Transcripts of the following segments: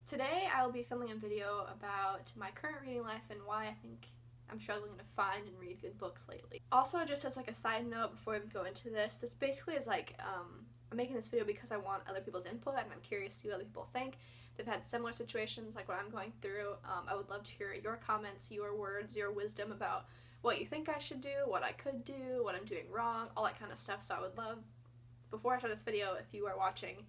Today I will be filming a video about my current reading life and why I think I'm struggling to find and read good books lately. Also, just as like a side note before we go into this basically is like, I'm making this video because I want other people's input and I'm curious to see what other people think. They've had similar situations like what I'm going through. I would love to hear your comments, your words, your wisdom about what you think I should do, what I could do, what I'm doing wrong, all that kind of stuff. So I would love, before I start this video, if you are watching,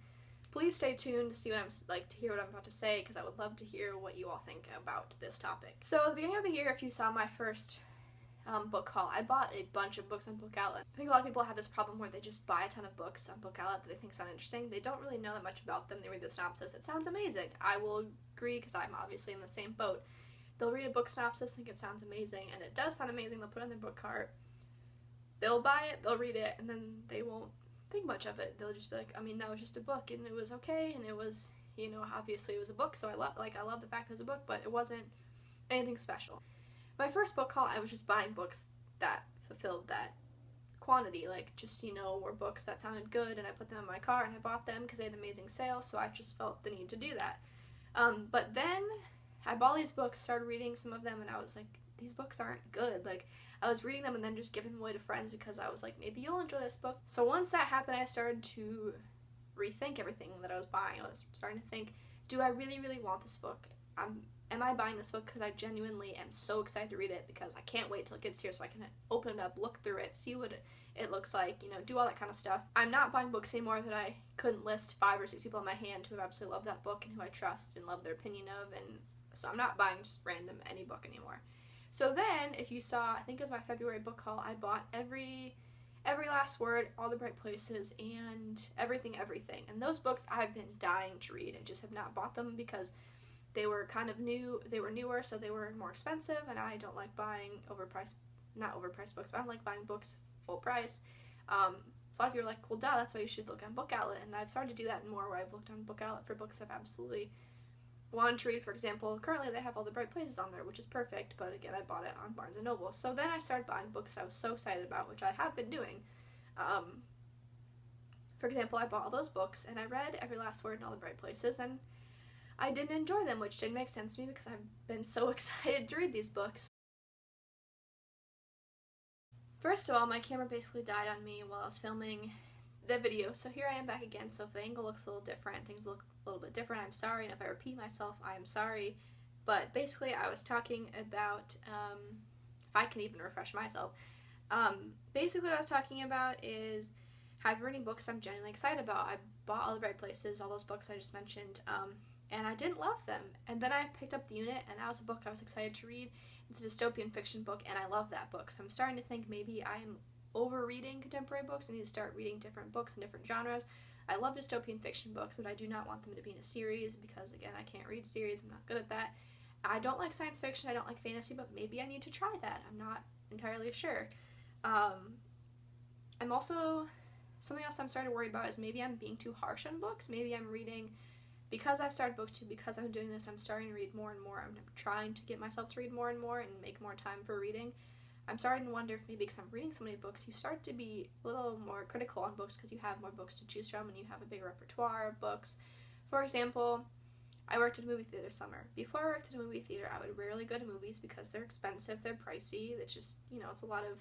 please stay tuned to see what to hear what I'm about to say, because I would love to hear what you all think about this topic. So at the beginning of the year, if you saw my first book haul, I bought a bunch of books on Book Outlet. I think a lot of people have this problem where they just buy a ton of books on Book Outlet that they think sound interesting. They don't really know that much about them. They read the synopsis. It sounds amazing. I will agree, because I'm obviously in the same boat. They'll read a book synopsis, think it sounds amazing, and it does sound amazing. They'll put it in their book cart. They'll buy it, they'll read it, and then they won't think much of it. They'll just be like, I mean, that was just a book and it was okay, and it was, you know, obviously it was a book, so I love the fact that it was a book, but it wasn't anything special. My first book haul, I was just buying books that fulfilled that quantity, like just, you know, were books that sounded good, and I put them in my cart and I bought them because they had an amazing sale, so I just felt the need to do that. But then I bought these books, started reading some of them, and I was like, these books aren't good. Like, I was reading them and then just giving them away to friends because I was like, maybe you'll enjoy this book. So once that happened, I started to rethink everything that I was buying. I was starting to think, do I really, really want this book? Am I buying this book because I genuinely am so excited to read it, because I can't wait till it gets here so I can open it up, look through it, see what it looks like, you know, do all that kind of stuff. I'm not buying books anymore that I couldn't list 5 or 6 people in my hand who have absolutely loved that book and who I trust and love their opinion of, and so I'm not buying just random any book anymore. So then, if you saw, I think it was my February book haul, I bought Every Last Word, All the Bright Places, and Everything. And those books I've been dying to read. I just have not bought them because they were kind of new, they were newer, so they were more expensive, and I don't like buying not overpriced books, but I don't like buying books full price. So a lot of you are like, well, duh, that's why you should look on Book Outlet, and I've started to do that more, where I've looked on Book Outlet for books I've absolutely wanted to read. For example, currently they have All the Bright Places on there, which is perfect, but again, I bought it on Barnes & Noble. So then I started buying books I was so excited about, which I have been doing. For example, I bought all those books, and I read Every Last Word and All the Bright Places, and I didn't enjoy them, which didn't make sense to me because I've been so excited to read these books. First of all, my camera basically died on me while I was filming the video, so here I am back again. So if the angle looks a little different, things look a little bit different, I'm sorry, and if I repeat myself, I am sorry. But basically, I was talking about, if I can even refresh myself, basically what I was talking about is how I've been reading books I'm genuinely excited about. I bought All the Bright Places, all those books I just mentioned, and I didn't love them. And then I picked up The Unit, and that was a book I was excited to read. It's a dystopian fiction book, and I love that book. So I'm starting to think maybe I'm over-reading contemporary books. I need to start reading different books in different genres. I love dystopian fiction books, but I do not want them to be in a series because, again, I can't read series. I'm not good at that. I don't like science fiction. I don't like fantasy, but maybe I need to try that. I'm not entirely sure. I'm also, something else I'm starting to worry about is maybe I'm being too harsh on books. Maybe I'm reading, because I've started book 2, because I'm doing this, I'm starting to read more and more. I'm trying to get myself to read more and more and make more time for reading. I'm starting to wonder if maybe because I'm reading so many books, you start to be a little more critical on books because you have more books to choose from and you have a bigger repertoire of books. For example, I worked at a movie theater this summer. Before I worked at a movie theater, I would rarely go to movies because they're expensive, they're pricey, it's just, you know, it's a lot of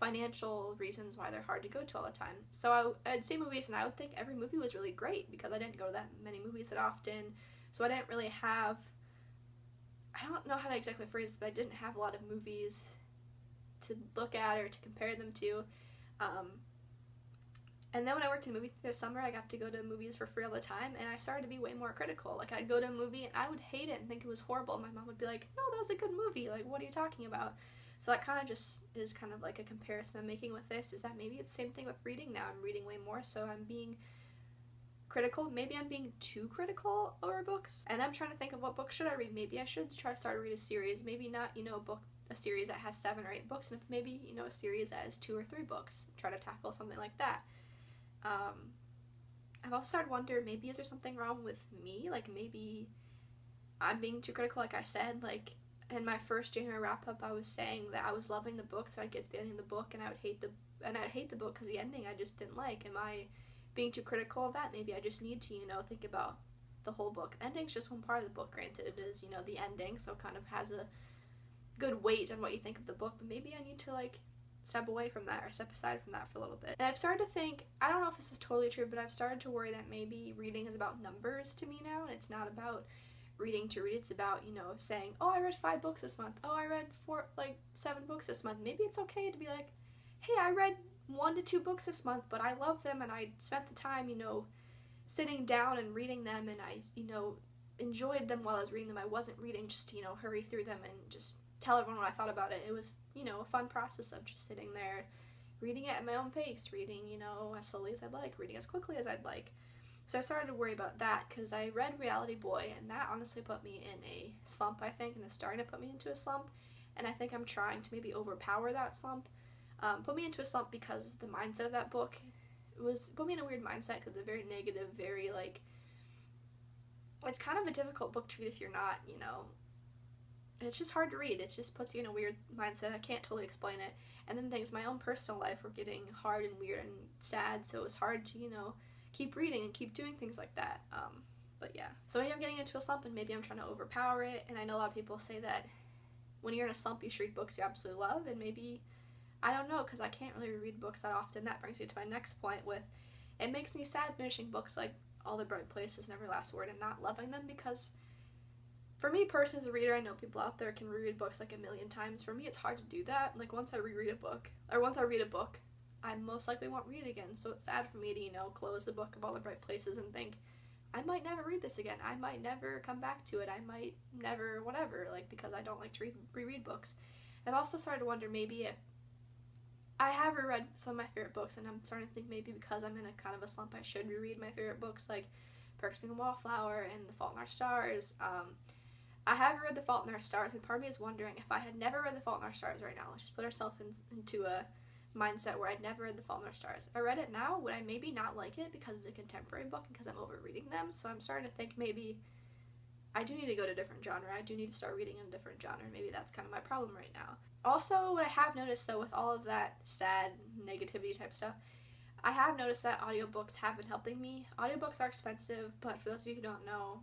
financial reasons why they're hard to go to all the time. So I'd see movies and I would think every movie was really great because I didn't go to that many movies that often, so I didn't really have, I don't know how to exactly phrase this, but I didn't have a lot of movies to look at or to compare them to. And then when I worked in a movie theater this summer, I got to go to movies for free all the time, and I started to be way more critical. Like, I'd go to a movie and I would hate it and think it was horrible, and my mom would be like, no, that was a good movie, like, what are you talking about? So that kind of just is kind of like a comparison I'm making with this, is that maybe it's the same thing with reading now. I'm reading way more, so I'm being critical. Maybe I'm being too critical over books, and I'm trying to think of what books should I read. Maybe I should try to start to read a series, maybe not, you know, a series that has 7 or 8 books, and maybe, you know, a series that has 2 or 3 books. Try to tackle something like that. I've also started to wonder, maybe is there something wrong with me? Like, maybe I'm being too critical, like I said. Like, in my first January wrap-up, I was saying that I was loving the book, so I'd get to the ending of the book, and I'd hate the book because the ending I just didn't like. Am I being too critical of that? Maybe I just need to, you know, think about the whole book. The ending's just one part of the book. Granted, it is, you know, the ending, so it kind of has a good weight on what you think of the book, but maybe I need to, like, step away from that or step aside from that for a little bit. And I've started to think, I don't know if this is totally true, but I've started to worry that maybe reading is about numbers to me now, and it's not about reading to read. It's about, you know, saying, oh, I read 5 books this month. Oh, I read 7 books this month. Maybe it's okay to be like, hey, I read 1 to 2 books this month, but I love them and I spent the time, you know, sitting down and reading them, and I, you know, enjoyed them while I was reading them. I wasn't reading just to, you know, hurry through them and just tell everyone what I thought about it. It was, you know, a fun process of just sitting there, reading it at my own pace, reading, you know, as slowly as I'd like, reading as quickly as I'd like. So I started to worry about that because I read Reality Boy, and that honestly put me in a slump, I think, and it's starting to put me into a slump, and I think I'm trying to maybe overpower that slump. Put me into a slump because the mindset of that book put me in a weird mindset because it's very negative, very, like, it's kind of a difficult book to read if you're not, you know, it's just hard to read. It just puts you in a weird mindset. I can't totally explain it. And then things, my own personal life were getting hard and weird and sad, so it was hard to, you know, keep reading and keep doing things like that. But yeah. So maybe I'm getting into a slump and maybe I'm trying to overpower it, and I know a lot of people say that when you're in a slump you should read books you absolutely love, and maybe, I don't know, because I can't really read books that often. That brings me to my next point with, it makes me sad finishing books like All the Bright Places and Every Last Word and not loving them, because for me personally as a reader, I know people out there can reread books like a million times. For me, it's hard to do that. Like, once I read a book, I most likely won't read it again, so it's sad for me to, you know, close the book of All the Bright Places and think, I might never read this again, I might never come back to it, I might never whatever, like, because I don't like to reread books. I've also started to wonder maybe if I have reread some of my favorite books, and I'm starting to think maybe because I'm in a kind of a slump I should reread my favorite books, like Perks Being a Wallflower and The Fault in Our Stars. I have read The Fault in Our Stars, and part of me is wondering if I had never read The Fault in Our Stars right now, let's just put ourselves into a mindset where I'd never read The Fault in Our Stars. If I read it now, would I maybe not like it because it's a contemporary book and because I'm over-reading them? So I'm starting to think maybe I do need to go to a different genre. I do need to start reading in a different genre. Maybe that's kind of my problem right now. Also, what I have noticed, though, with all of that sad negativity type stuff, I have noticed that audiobooks have been helping me. Audiobooks are expensive, but for those of you who don't know,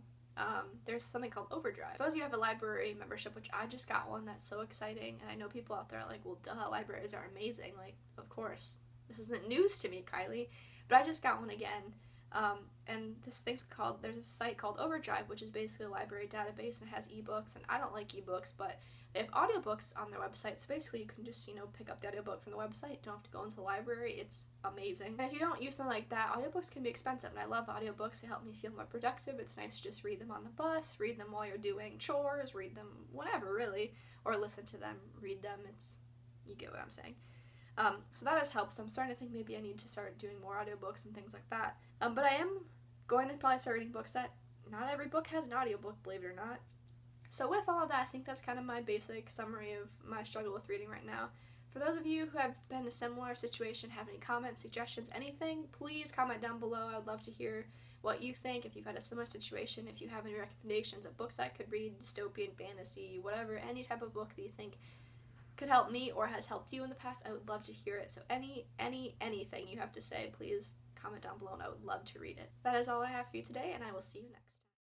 there's something called Overdrive. For those of you who have a library membership, which I just got one, that's so exciting, and I know people out there are like, well, duh, libraries are amazing. Like, of course. This isn't news to me, Kylie. But I just got one again. And there's a site called Overdrive, which is basically a library database, and it has ebooks, and I don't like ebooks, but they have audiobooks on their website, so basically you can just, you know, pick up the audiobook from the website. You don't have to go into the library. It's amazing. And if you don't use something like that, audiobooks can be expensive, and I love audiobooks. They help me feel more productive. It's nice to just read them on the bus, read them while you're doing chores, read them whenever, really, or listen to them, read them. You get what I'm saying. So that has helped, so I'm starting to think maybe I need to start doing more audiobooks and things like that. But I am going to probably start reading books that not every book has an audiobook, believe it or not. So with all of that, I think that's kind of my basic summary of my struggle with reading right now. For those of you who have been in a similar situation, have any comments, suggestions, anything, please comment down below. I would love to hear what you think, if you've had a similar situation, if you have any recommendations of books I could read, dystopian, fantasy, whatever, any type of book that you think could help me or has helped you in the past, I would love to hear it. So anything you have to say, please comment down below and I would love to read it. That is all I have for you today, and I will see you next time.